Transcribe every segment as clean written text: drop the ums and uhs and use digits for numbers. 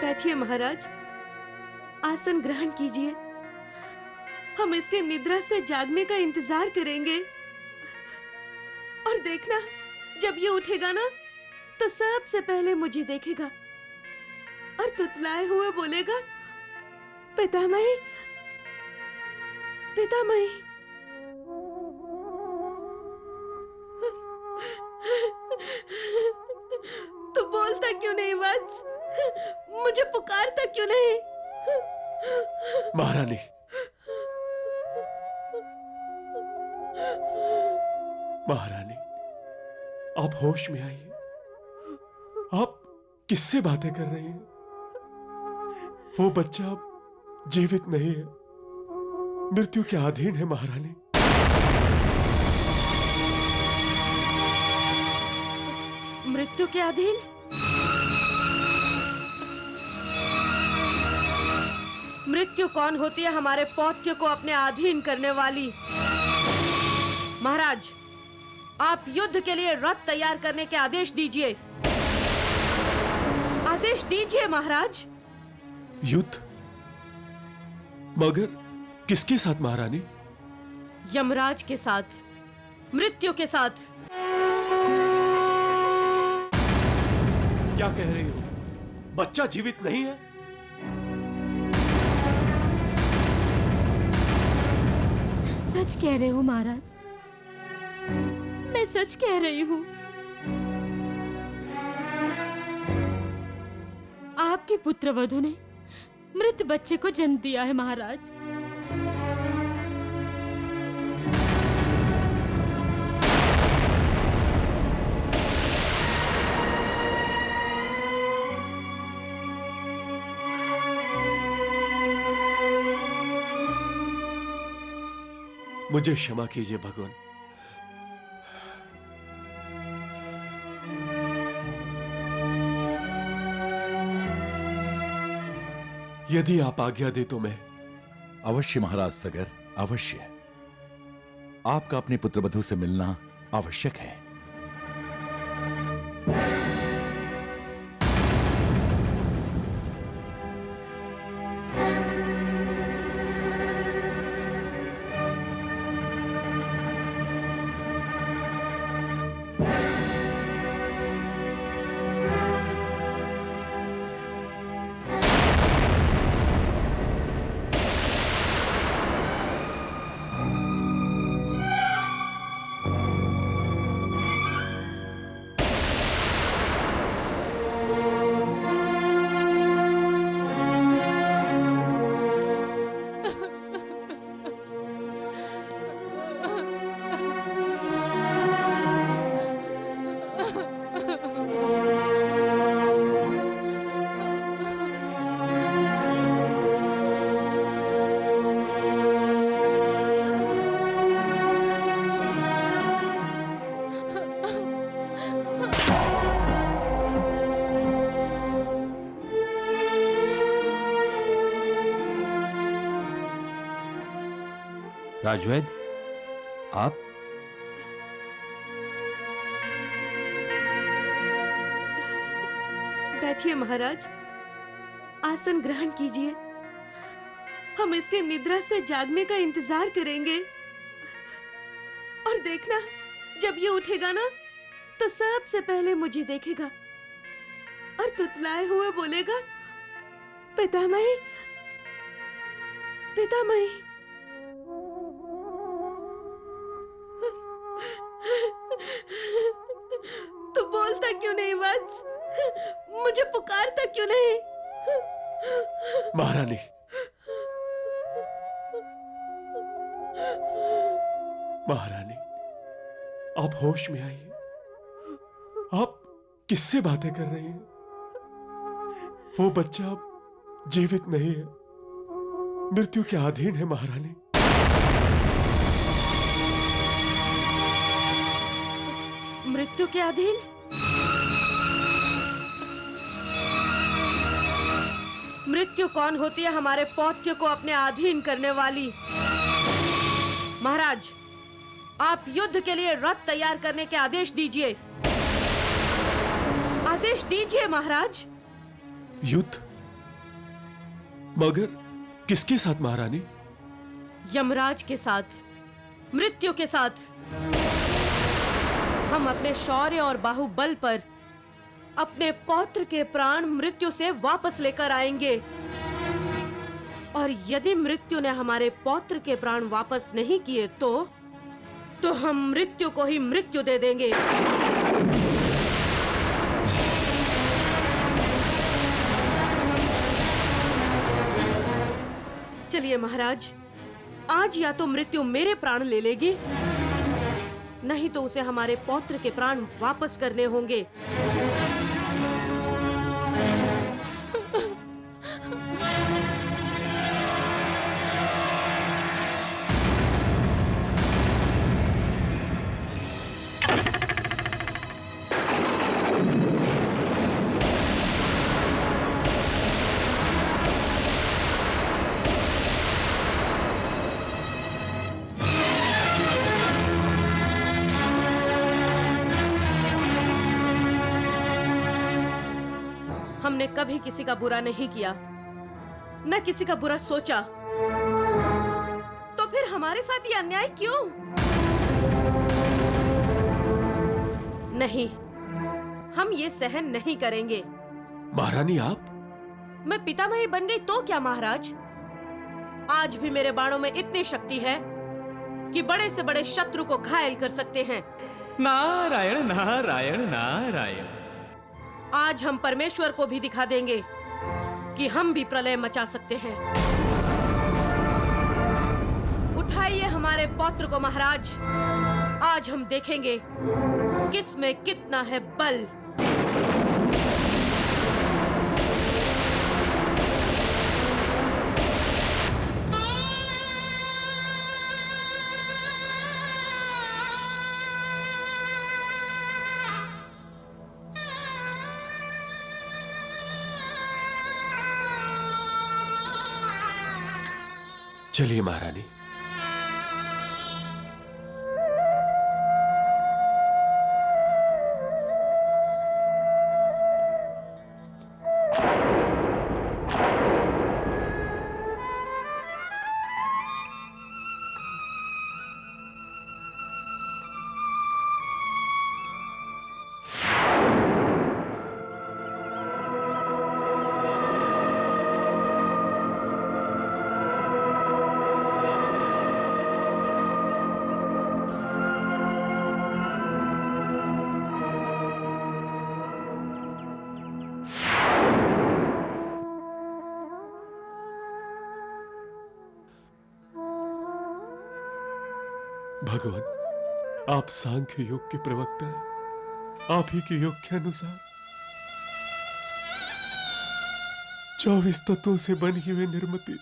बैठिए महाराज, आसन ग्रहण कीजिए। हम इसके निद्रा से जागने का इंतजार करेंगे और देखना, जब ये उठेगा ना तो सबसे पहले मुझे देखेगा और तुतलाए हुए बोलेगा, पितामही, पितामही। तू बोलता क्यों नहीं वत्स? मुझे पुकारता क्यों नहीं? महारानी, महारानी, आप होश में आइए। आप किससे बातें कर रही हैं? वो बच्चा अब जीवित नहीं है, मृत्यु के अधीन है महारानी। मृत्यु के अधीन? मृत्यु कौन होती है हमारे पौत्र को अपने अधीन करने वाली? महाराज, आप युद्ध के लिए रथ तैयार करने के आदेश दीजिए। आदेश दीजिए महाराज। युद्ध? मगर किसके साथ महारानी? यमराज के साथ, मृत्यु के साथ। क्या कह रही हो? बच्चा जीवित नहीं है? सच कह रहे हो महाराज, मैं सच कह रही हूँ। आपके पुत्रवधू ने मृत बच्चे को जन्म दिया है महाराज। मुझे क्षमा कीजिए भगवान। यदि आप आज्ञा दे तो मैं। अवश्य महाराज सगर, अवश्य। आपका अपने पुत्रवधू से मिलना आवश्यक है। राजवैद्य, आप? बैठिए महाराज, आसन ग्रहण कीजिए। हम इसके निद्रा से जागने का इंतजार करेंगे और देखना, जब ये उठेगा ना तो सबसे पहले मुझे देखेगा और तुतलाए हुए बोलेगा, पितामही, पितामही। तू बोलता क्यों नहीं वत्स? मुझे पुकारता क्यों नहीं? महारानी, महारानी, आप होश में आइए। आप किससे बातें कर रही हैं? वो बच्चा अब जीवित नहीं है, मृत्यु के अधीन है महारानी। मृत्यु के अधीन? मृत्यु कौन होती है हमारे पौत्र को अपने अधीन करने वाली? महाराज, आप युद्ध के लिए रथ तैयार करने के आदेश दीजिए। आदेश दीजिए महाराज। युद्ध? मगर किसके साथ महारानी? यमराज के साथ, मृत्यु के साथ। हम अपने शौर्य और बाहुबल पर अपने पौत्र के प्राण मृत्यु से वापस लेकर आएंगे। और यदि मृत्यु ने हमारे पौत्र के प्राण वापस नहीं किए तो हम मृत्यु को ही मृत्यु दे देंगे। चलिए महाराज, आज या तो मृत्यु मेरे प्राण ले लेगी, नहीं तो उसे हमारे पौत्र के प्राण वापस करने होंगे। हमने कभी किसी का बुरा नहीं किया, न किसी का बुरा सोचा, तो फिर हमारे साथ ये अन्याय क्यों? नहीं, हम ये सहन नहीं करेंगे। महारानी आप? मैं पितामही बन गई तो क्या महाराज? आज भी मेरे बाणों में इतनी शक्ति है कि बड़े से बड़े शत्रु को घायल कर सकते हैं। नारायण नारायण नारायण। आज हम परमेश्वर को भी दिखा देंगे कि हम भी प्रलय मचा सकते हैं। उठाइए हमारे पौत्र को महाराज, आज हम देखेंगे किस में कितना है बल। चलिए महारानी। भगवान, आप सांख्य योग के प्रवक्ता हैं। आप ही के योग के अनुसार 24 तत्वों से बनी हुई निर्मिति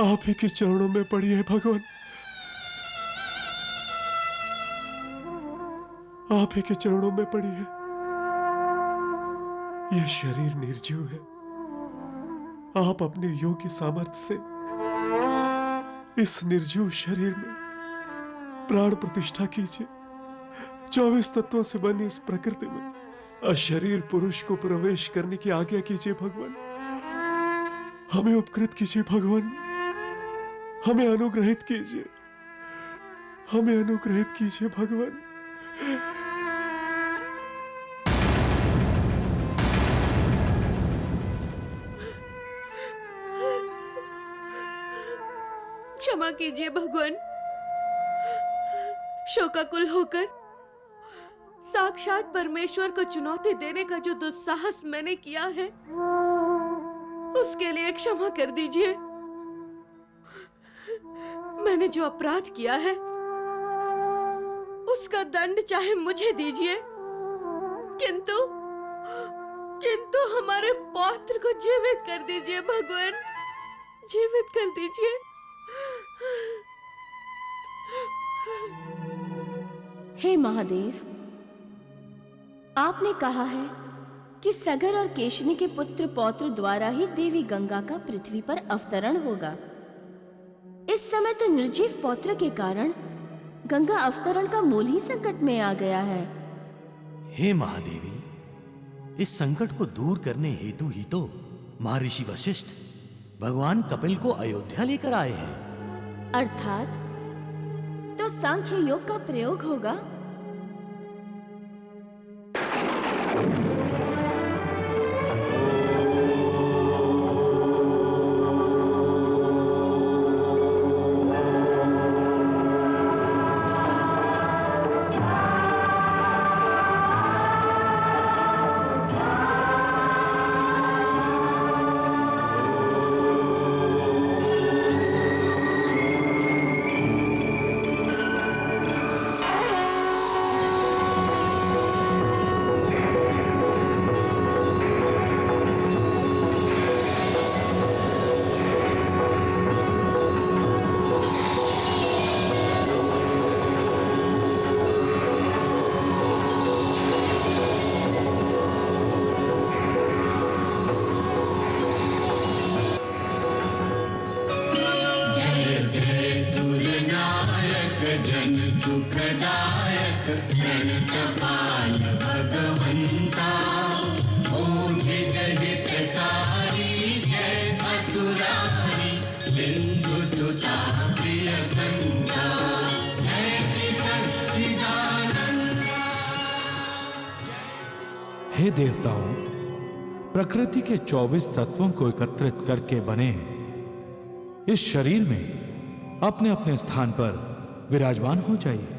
आप ही के चरणों में पड़ी है भगवान। आप ही के चरणों में पड़ी है। यह शरीर निर्जीव है। आप अपने योग्य सामर्थ्य से इस निर्जीव शरीर में प्राण प्रतिष्ठा कीजिए। 24 तत्वों से बनी इस प्रकृति में अशरीर पुरुष को प्रवेश करने की आज्ञा कीजिए भगवान। हमें उपकृत कीजिए भगवान। हमें अनुग्रहित कीजिए। हमें अनुग्रहित कीजिए भगवान। क्षमा कीजिए भगवान। शोकाकुल होकर साक्षात परमेश्वर को चुनौती देने का जो दुस्साहस मैंने किया है, उसके लिए क्षमा कर दीजिए। मैंने जो अपराध किया है उसका दंड चाहे मुझे दीजिए, किंतु हमारे पौत्र को जीवित कर दीजिए भगवान, जीवित कर दीजिए। हे महादेव, आपने कहा है कि सगर और केशनी के पुत्र पौत्र द्वारा ही देवी गंगा का पृथ्वी पर अवतरण होगा। इस समय तो निर्जीव पौत्र के कारण गंगा अवतरण का मूल ही संकट में आ गया है। हे महादेवी, इस संकट को दूर करने हेतु ही तो महर्षि वशिष्ठ भगवान कपिल को अयोध्या लेकर आए हैं। अर्थात तो सांख्य योग का प्रयोग होगा। हे देवताओं, प्रकृति के 24 तत्वों को एकत्रित करके बने इस शरीर में अपने अपने स्थान पर विराजमान हो जाइए।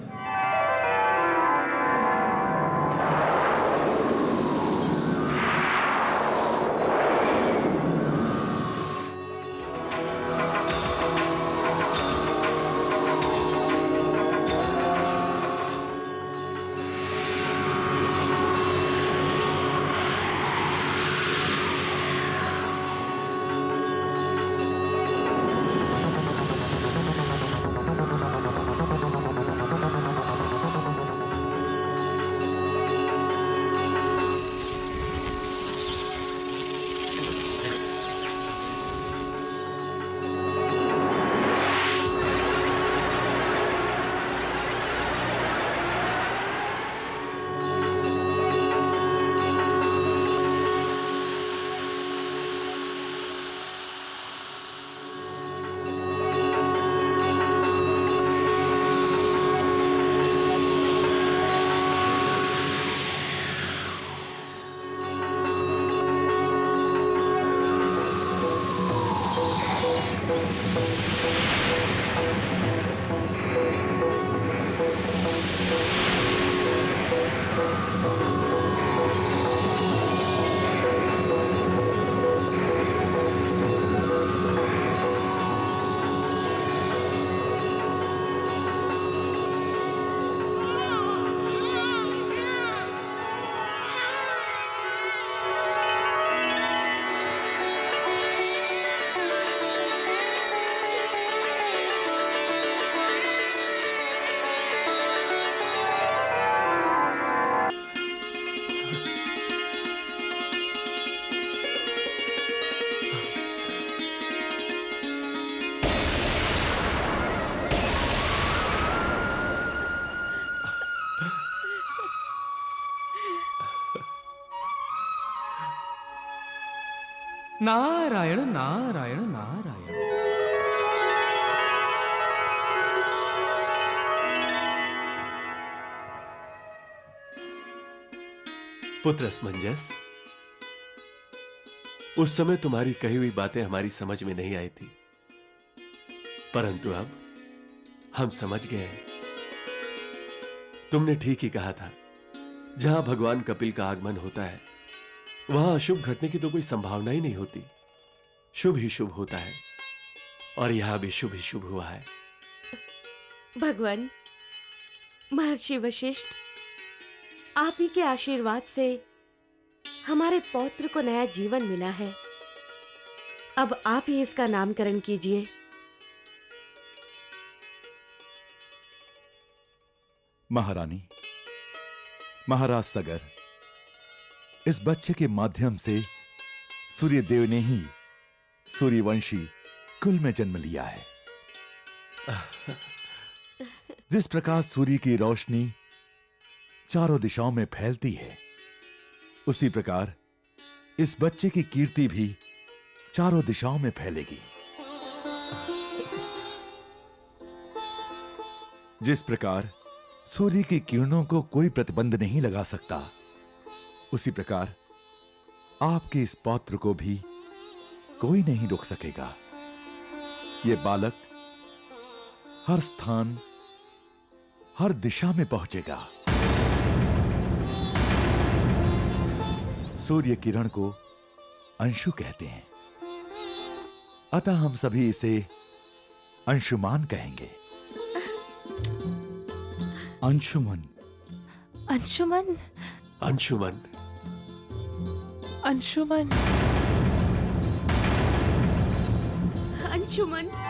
नारायण नारायण नारायण। पुत्र असमंजस, उस समय तुम्हारी कही हुई बातें हमारी समझ में नहीं आई थी, परंतु अब हम समझ गए हैं। तुमने ठीक ही कहा था, जहां भगवान कपिल का आगमन होता है वहां अशुभ घटने की तो कोई संभावना ही नहीं होती, शुभ ही शुभ होता है, और यहां भी शुभ ही शुभ हुआ है। भगवान, महर्षि वशिष्ठ, आप ही के आशीर्वाद से हमारे पौत्र को नया जीवन मिला है। अब आप ही इसका नामकरण कीजिए। महारानी, महाराज सगर, इस बच्चे के माध्यम से सूर्यदेव ने ही सूर्यवंशी कुल में जन्म लिया है। जिस प्रकार सूर्य की रोशनी चारों दिशाओं में फैलती है, उसी प्रकार इस बच्चे की कीर्ति भी चारों दिशाओं में फैलेगी। जिस प्रकार सूर्य की किरणों को कोई प्रतिबंध नहीं लगा सकता, उसी प्रकार आपके इस पौत्र को भी कोई नहीं रोक सकेगा। ये बालक हर स्थान, हर दिशा में पहुंचेगा। सूर्य किरण को अंशु कहते हैं, अतः हम सभी इसे अंशुमान कहेंगे। अंशुमन। अंशुमन। अंशुमन। अंशुमन। अंशुमन।